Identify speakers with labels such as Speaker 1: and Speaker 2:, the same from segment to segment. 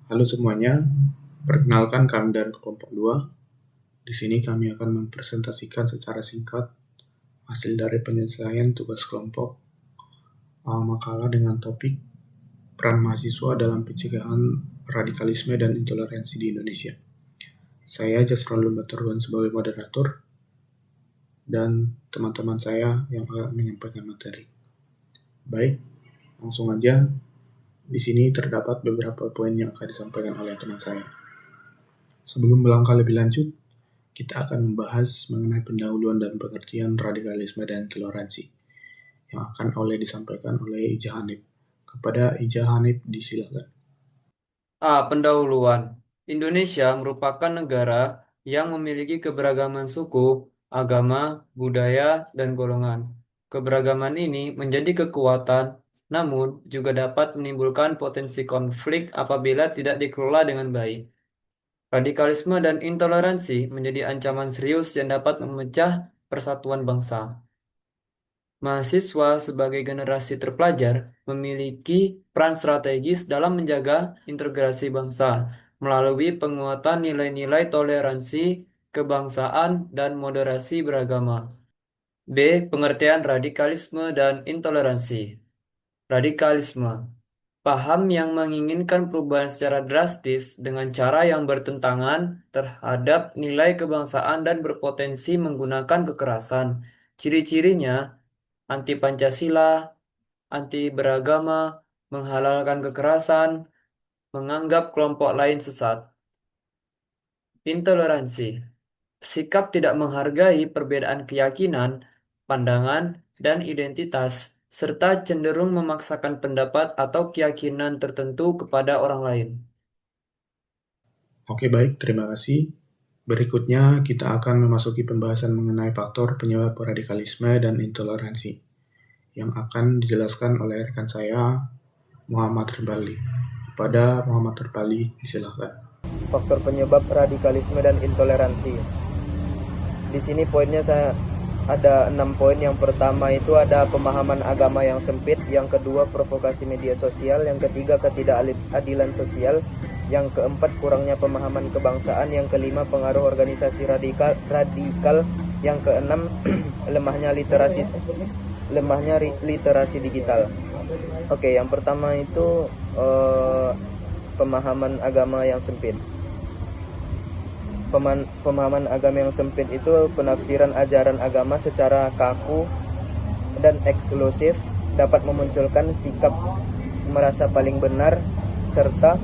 Speaker 1: Halo semuanya, perkenalkan kami dari kelompok 2. Di sini kami akan mempresentasikan secara singkat hasil dari penyelesaian tugas kelompok makalah dengan topik peran mahasiswa dalam pencegahan radikalisme dan intoleransi di Indonesia. Saya Jasron Lumbaturwan sebagai moderator dan teman-teman saya yang akan menyampaikan materi. Baik, langsung aja. Di sini terdapat beberapa poin yang akan disampaikan oleh teman saya. Sebelum melangkah lebih lanjut, kita akan membahas mengenai pendahuluan dan pengertian radikalisme dan intoleransi yang akan disampaikan oleh Ija Hanif. Kepada Ija Hanif disilakan.
Speaker 2: Pendahuluan. Indonesia merupakan negara yang memiliki keberagaman suku, agama, budaya, dan golongan. Keberagaman ini menjadi kekuatan, namun juga dapat menimbulkan potensi konflik apabila tidak dikelola dengan baik. Radikalisme dan intoleransi menjadi ancaman serius yang dapat memecah persatuan bangsa. Mahasiswa sebagai generasi terpelajar memiliki peran strategis dalam menjaga integrasi bangsa melalui penguatan nilai-nilai toleransi, kebangsaan, dan moderasi beragama. B. Pengertian radikalisme dan intoleransi. Radikalisme. Paham yang menginginkan perubahan secara drastis dengan cara yang bertentangan terhadap nilai kebangsaan dan berpotensi menggunakan kekerasan. Ciri-cirinya anti Pancasila, anti beragama, menghalalkan kekerasan, menganggap kelompok lain sesat. Intoleransi, sikap tidak menghargai perbedaan keyakinan, pandangan, dan identitas, serta cenderung memaksakan pendapat atau keyakinan tertentu kepada orang lain.
Speaker 1: Oke baik, terima kasih. Berikutnya kita akan memasuki pembahasan mengenai faktor penyebab radikalisme dan intoleransi yang akan dijelaskan oleh rekan saya Muhammad Rebali. Kepada Muhammad Rebali disilakan.
Speaker 3: Faktor penyebab radikalisme dan intoleransi. Di sini poinnya saya ada 6 poin. Yang pertama itu ada pemahaman agama yang sempit, yang kedua provokasi media sosial, yang ketiga ketidakadilan sosial, yang keempat kurangnya pemahaman kebangsaan, yang kelima pengaruh organisasi radikal, yang keenam lemahnya literasi digital. Oke, yang pertama itu pemahaman agama yang sempit. Pemahaman agama yang sempit itu penafsiran ajaran agama secara kaku dan eksklusif, dapat memunculkan sikap merasa paling benar serta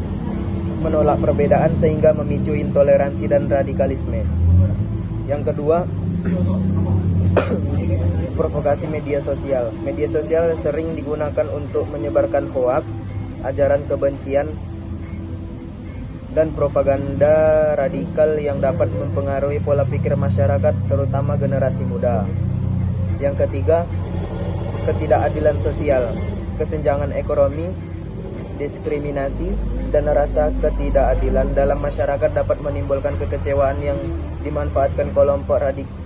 Speaker 3: menolak perbedaan sehingga memicu intoleransi dan radikalisme. Yang kedua, provokasi media sosial. Media sosial sering digunakan untuk menyebarkan hoaks, ajaran kebencian, dan propaganda radikal yang dapat mempengaruhi pola pikir masyarakat, terutama generasi muda. Yang ketiga, ketidakadilan sosial. Kesenjangan ekonomi, diskriminasi, dan rasa ketidakadilan dalam masyarakat dapat menimbulkan kekecewaan yang dimanfaatkan kelompok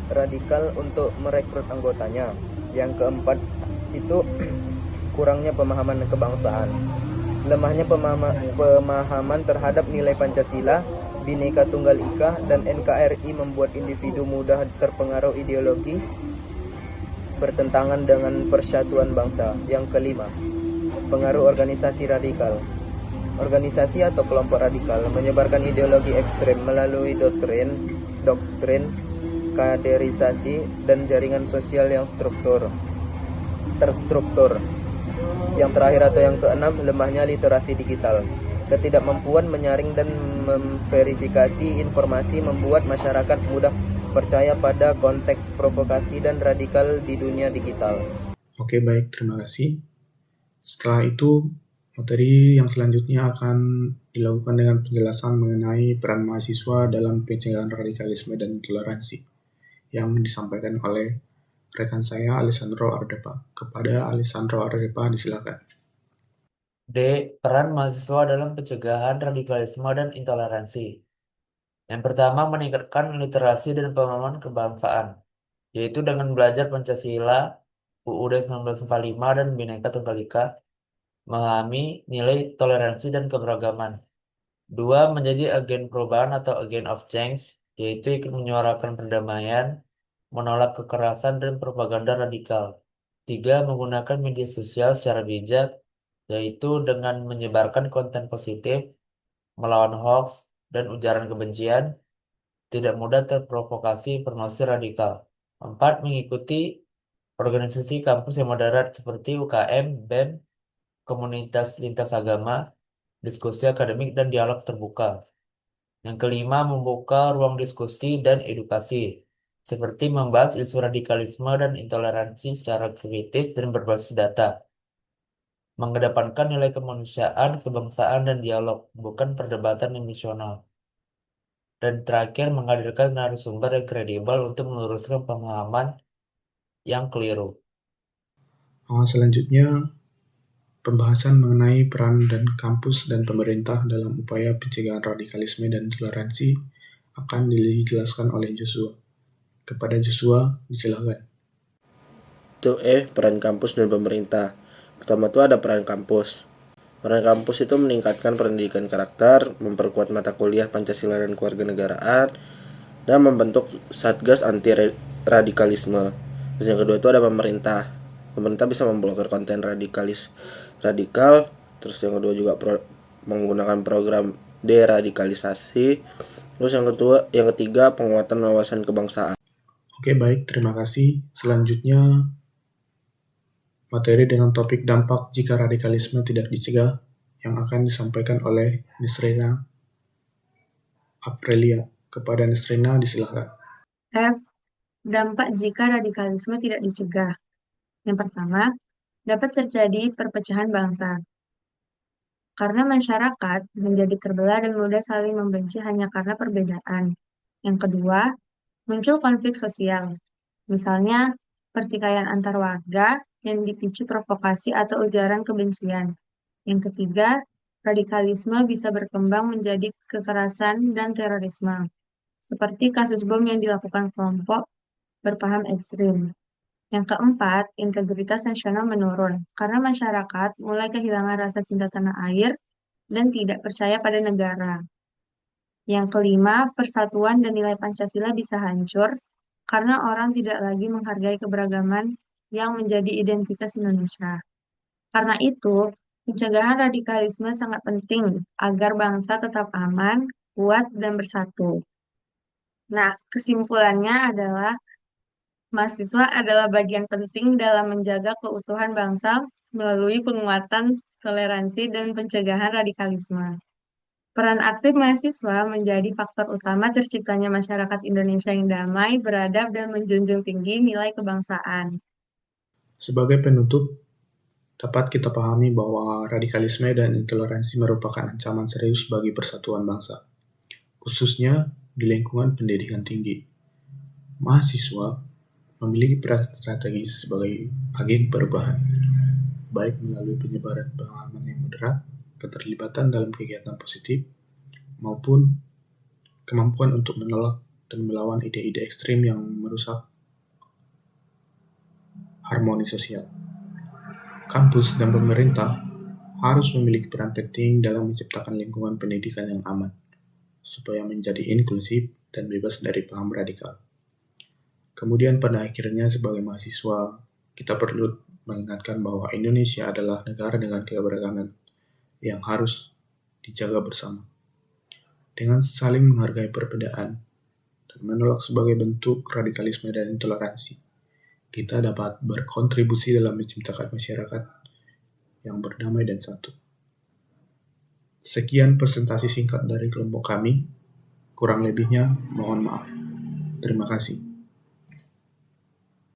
Speaker 3: radikal untuk merekrut anggotanya. Yang keempat itu kurangnya pemahaman kebangsaan. Lemahnya pemahaman terhadap nilai Pancasila, Bhinneka Tunggal Ika, dan NKRI membuat individu mudah terpengaruh ideologi bertentangan dengan persatuan bangsa. Yang kelima, pengaruh organisasi radikal. Organisasi atau kelompok radikal menyebarkan ideologi ekstrem melalui doktrin, kaderisasi, dan jaringan sosial yang terstruktur. Yang terakhir atau yang keenam, lemahnya literasi digital. Ketidakmampuan menyaring dan memverifikasi informasi membuat masyarakat mudah percaya pada konteks provokasi dan radikal di dunia digital.
Speaker 1: Oke baik, terima kasih. Setelah itu, materi yang selanjutnya akan dilakukan dengan penjelasan mengenai peran mahasiswa dalam pencegahan radikalisme dan intoleransi yang disampaikan oleh rekan saya Alessandro Ardepa. Kepada Alessandro Ardepa disilakan.
Speaker 2: D. Peran mahasiswa dalam pencegahan radikalisme dan intoleransi. Yang pertama, meningkatkan literasi dan pemahaman kebangsaan, yaitu dengan belajar Pancasila, UUD 1945, dan Bhinneka Tunggal Ika, memahami nilai toleransi dan keberagaman.
Speaker 4: 2. Menjadi agen perubahan atau agent of change, yaitu ikut menyuarakan perdamaian, menolak kekerasan dan propaganda radikal. 3. Menggunakan media sosial secara bijak, yaitu dengan menyebarkan konten positif, melawan hoax dan ujaran kebencian, tidak mudah terprovokasi informasi radikal. 4. Mengikuti organisasi kampus yang moderat seperti UKM, BEM, komunitas lintas agama, diskusi akademik, dan dialog terbuka. Yang kelima, membuka ruang diskusi dan edukasi, seperti membahas isu radikalisme dan intoleransi secara kritis dan berbasis data. Mengedepankan nilai kemanusiaan, kebangsaan, dan dialog, bukan perdebatan emosional. Dan terakhir, menghadirkan narasumber yang kredibel untuk meluruskan pemahaman yang keliru.
Speaker 1: Selanjutnya, pembahasan mengenai peran dan kampus dan pemerintah dalam upaya pencegahan radikalisme dan intoleransi akan dijelaskan oleh Joshua. Kepada Joshua, disilakan.
Speaker 5: Peran kampus dan pemerintah. Pertama ada peran kampus. Peran kampus itu meningkatkan pendidikan karakter, memperkuat mata kuliah Pancasila dan Kewarganegaraan, dan membentuk satgas anti radikalisme. Terus yang kedua itu ada pemerintah. Pemerintah bisa memblokir konten radikal. Terus yang kedua juga menggunakan program deradikalisasi. Terus yang ketiga penguatan wawasan kebangsaan.
Speaker 1: Oke, baik, terima kasih. Selanjutnya, materi dengan topik dampak jika radikalisme tidak dicegah yang akan disampaikan oleh Nisrina Aprilia. Kepada Nisrina, disilakan.
Speaker 6: F. Dampak jika radikalisme tidak dicegah. Yang pertama, dapat terjadi perpecahan bangsa. Karena masyarakat menjadi terbelah dan mudah saling membenci hanya karena perbedaan. Yang kedua, muncul konflik sosial. Misalnya, pertikaian antar warga yang dipicu provokasi atau ujaran kebencian. Yang ketiga, radikalisme bisa berkembang menjadi kekerasan dan terorisme, seperti kasus bom yang dilakukan kelompok berpaham ekstrim. Yang keempat, integritas nasional menurun karena masyarakat mulai kehilangan rasa cinta tanah air dan tidak percaya pada negara. Yang kelima, persatuan dan nilai Pancasila bisa hancur karena orang tidak lagi menghargai keberagaman yang menjadi identitas Indonesia. Karena itu, pencegahan radikalisme sangat penting agar bangsa tetap aman, kuat, dan bersatu. Nah, kesimpulannya adalah mahasiswa adalah bagian penting dalam menjaga keutuhan bangsa melalui penguatan toleransi dan pencegahan radikalisme. Peran aktif mahasiswa menjadi faktor utama terciptanya masyarakat Indonesia yang damai, beradab, dan menjunjung tinggi nilai kebangsaan.
Speaker 1: Sebagai penutup, dapat kita pahami bahwa radikalisme dan intoleransi merupakan ancaman serius bagi persatuan bangsa, khususnya di lingkungan pendidikan tinggi. Mahasiswa memiliki peran strategis sebagai agen perubahan, baik melalui penyebaran pengalaman yang moderat, keterlibatan dalam kegiatan positif, maupun kemampuan untuk menolak dan melawan ide-ide ekstrim yang merusak harmoni sosial. Kampus dan pemerintah harus memiliki peran penting dalam menciptakan lingkungan pendidikan yang aman, supaya menjadi inklusif dan bebas dari paham radikal. Kemudian pada akhirnya sebagai mahasiswa, kita perlu mengingatkan bahwa Indonesia adalah negara dengan keberagaman yang harus dijaga bersama. Dengan saling menghargai perbedaan dan menolak sebagai bentuk radikalisme dan intoleransi, kita dapat berkontribusi dalam menciptakan masyarakat yang berdamai dan satu. Sekian presentasi singkat dari kelompok kami. Kurang lebihnya mohon maaf. Terima kasih.